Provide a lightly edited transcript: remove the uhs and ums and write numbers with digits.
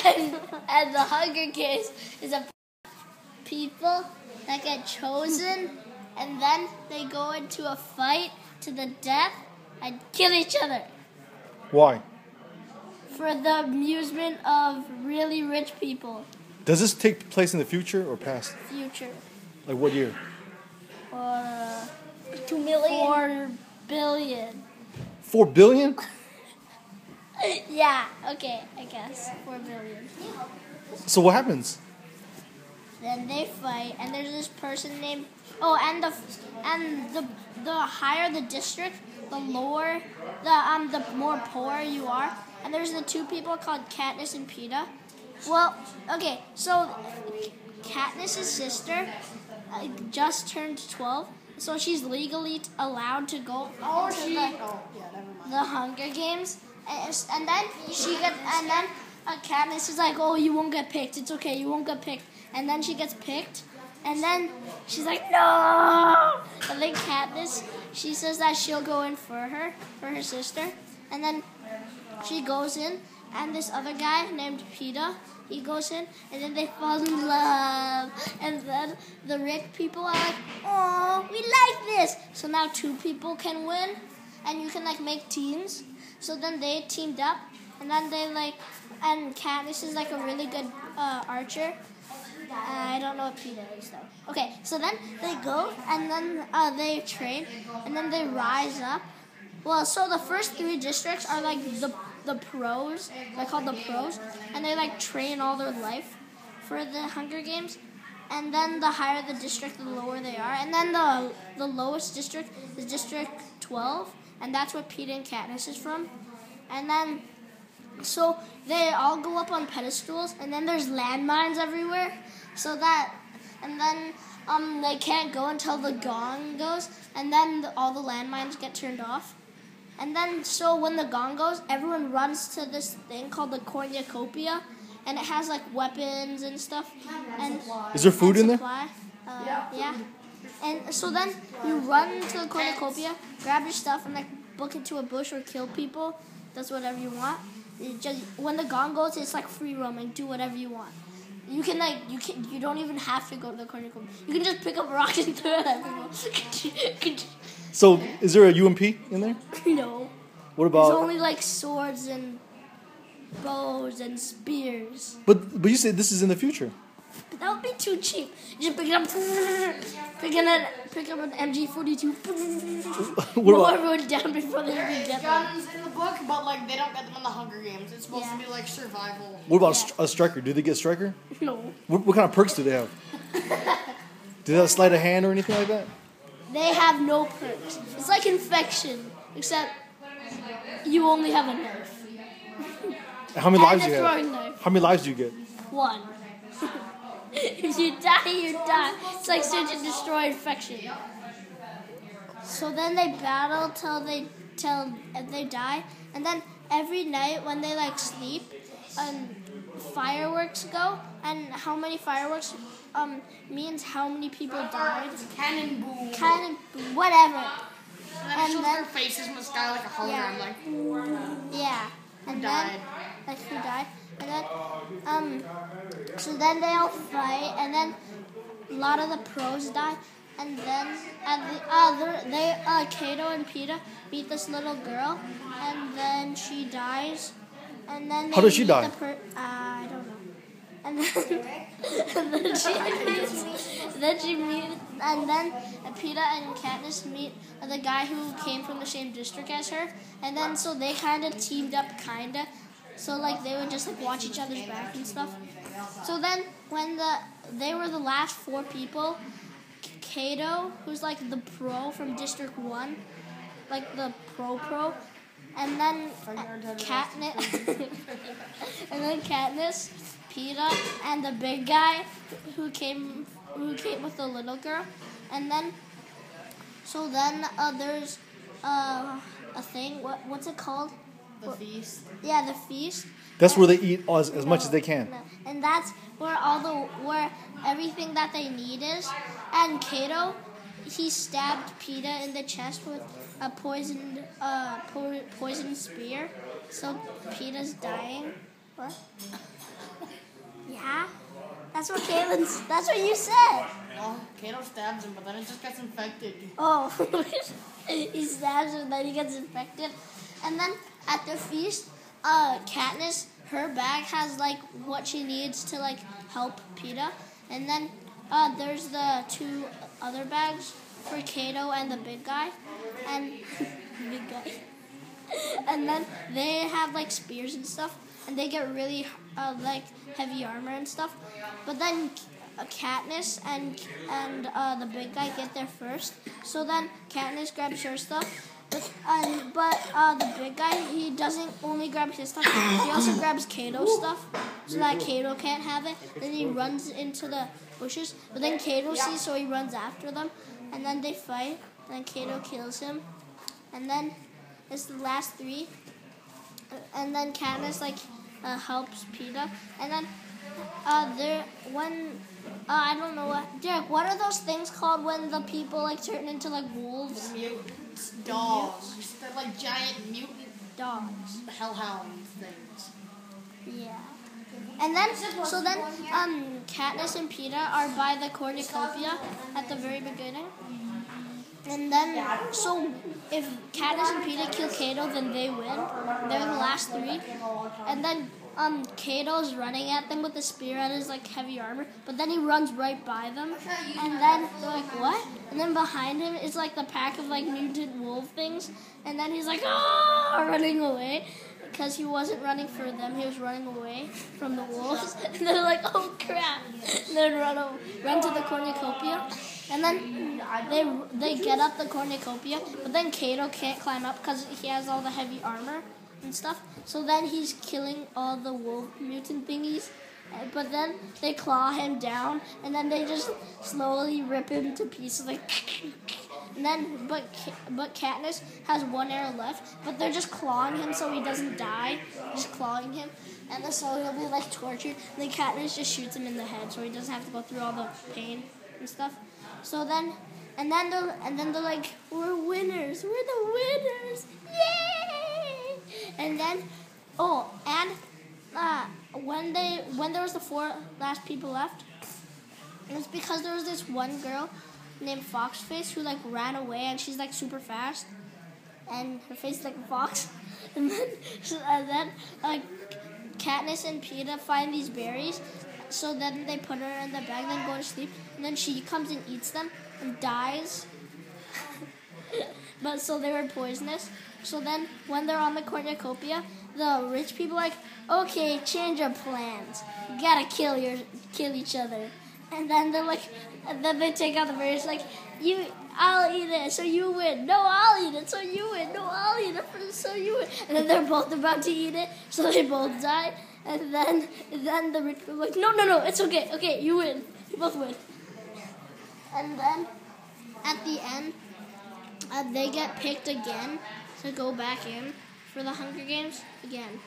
and the Hunger Games is a people that get chosen, and then they go into a fight to the death and kill each other Why? for the amusement of really rich people. Does this take place in the future or past? Future. Like what year? Or 2 million. 4 billion. 4 billion? Yeah, okay, I guess. 4 billion. So what happens? Then they fight, and there's this person named. Oh, the higher the district, the lower, the more poor you are. And there's the two people called Katniss and Peeta. Well, okay, so Katniss's sister just turned 12, so she's legally allowed to go the Hunger Games, and then Katniss is like, oh, you won't get picked. It's okay, you won't get picked. And then she gets picked, and then she's like, no! And then Katniss, she says that she'll go in for her sister, and then she goes in, and this other guy named Peeta, he goes in, and then they fall in love, and then the rich people are like, oh, we like this! So now 2 people can win, and you can make teams. So then they teamed up, and then and Katniss is a really good archer. I don't know what Peeta is though. Okay, so then they go, and then they train, and then they rise up. Well, so the first 3 districts are the pros. They're called the pros, and they train all their life for the Hunger Games. And then the higher the district, the lower they are. And then the lowest district is District 12, and that's where Peeta and Katniss is from. And then so they all go up on pedestals, and then there's landmines everywhere. So that, and then they can't go until the gong goes, and then all the landmines get turned off. And then, so when the gong goes, everyone runs to this thing called the cornucopia, and it has weapons and stuff. And Is there food in there? Yeah. And so then you run to the cornucopia, grab your stuff, and book into a bush or kill people. That's whatever you want. When the gong goes, it's free roaming. Do whatever you want. You can you don't even have to go to the cornucopia. You can just pick up rocks and throw it at people. So is there a UMP in there? No. What about? There's only swords and bows and spears. But you said this is in the future. But that would be too cheap. You just pick up an MG42. What Blow about? everyone down before they even get them. Guns in the book, but they don't get them in the Hunger Games. It's supposed to be survival. What about a striker? Do they get striker? No. What kind of perks do they have? Do they have sleight of hand or anything like that? They have no perks. It's like infection, except you only have a knife. How many lives And do a you throwing have? knife. How many lives do you get? 1. If you die, you die. It's like search and destroy infection. So then they battle till they die, and then every night when they sleep, fireworks go, and how many fireworks means how many people died. Cannon boom. Whatever. And shows their faces in the sky like a hologram. Yeah. And died. then who died? And then so then they all fight, and then a lot of the pros die, and then Cato and Peeta meet this little girl, and then she dies, and then How does she die? I don't know. And then Peeta and Katniss meet the guy who came from the same district as her, and then so they kind of teamed up, so they would just watch each other's back and stuff. So then when they were the last 4 people, Cato, who's the pro from District 1, the pro, and then Katniss, Peeta, and the big guy who came with the little girl, and then there's a thing. What's it called? The feast. Yeah, the feast. That's where they eat as much as they can. No. And that's where where everything that they need is. And Cato, he stabbed Peeta in the chest with a poisoned spear, so Peeta's dying. What? Yeah? That's what you said. Well, Kato stabs him, but then it just gets infected. Oh, he stabs her and then he gets infected. And then at the feast, Katniss, her bag has like what she needs to like help Peeta. And then there's the 2 other bags for Kato and the big guy. And big guy. And then they have like spears and stuff, and they get really like heavy armor and stuff. But then Katniss and the big guy get there first. So then Katniss grabs her stuff, but the big guy, he doesn't only grab his stuff. He also grabs Kato's stuff, so that Kato can't have it. Then he runs into the bushes, but then Kato sees, so he runs after them, and then they fight. And then Kato kills him, and then it's the last 3, and then Katniss like helps Peeta, and then I don't know what, Derek, what are those things called when the people like turn into like wolves? Mutants, dogs. They're like giant mutant Dogs. hellhound things. Yeah. And then Katniss and Peeta are by the cornucopia at the very beginning. And then, so if Katniss and Peeta kill Kato, then they win. They're the last 3. And then Kato's running at them with the spear and his like heavy armor, but then he runs right by them. And then they're like, what? And then behind him is like the pack of like mutant wolf things. And then he's like, ah, running away. Because he wasn't running for them, he was running away from the wolves. And they're like, oh crap. And then run to the cornucopia. And then they get up the cornucopia, but then Kato can't climb up because he has all the heavy armor and stuff. So then he's killing all the wolf mutant thingies. But then they claw him down, and then they just slowly rip him to pieces, like. And then, but Katniss has 1 arrow left, but they're just clawing him so he doesn't die. Just clawing him, and then so he'll be like tortured. And then Katniss just shoots him in the head, so he doesn't have to go through all the pain and stuff. So then, and then they're like, we're winners, we're the winners, yay! And then, when there was the 4 last people left, it was because there was this one girl named Foxface who like ran away, and she's like super fast, and her face is like a fox. And then Katniss and Peeta find these berries, so then they put her in the bag, then go to sleep, and then she comes and eats them and dies. But so they were poisonous. So then when they're on the cornucopia, the rich people are like, okay, change our plans. You gotta kill each other. And then they're like, and then they take out the berries like, I'll eat it, so you win. No, I'll eat it, so you win. No, I'll eat it, so you win. And then they're both about to eat it, so they both die. And then the rich people are like, no, it's okay. Okay, you win. You both win. And then at the end, they get picked again to go back in for the Hunger Games again.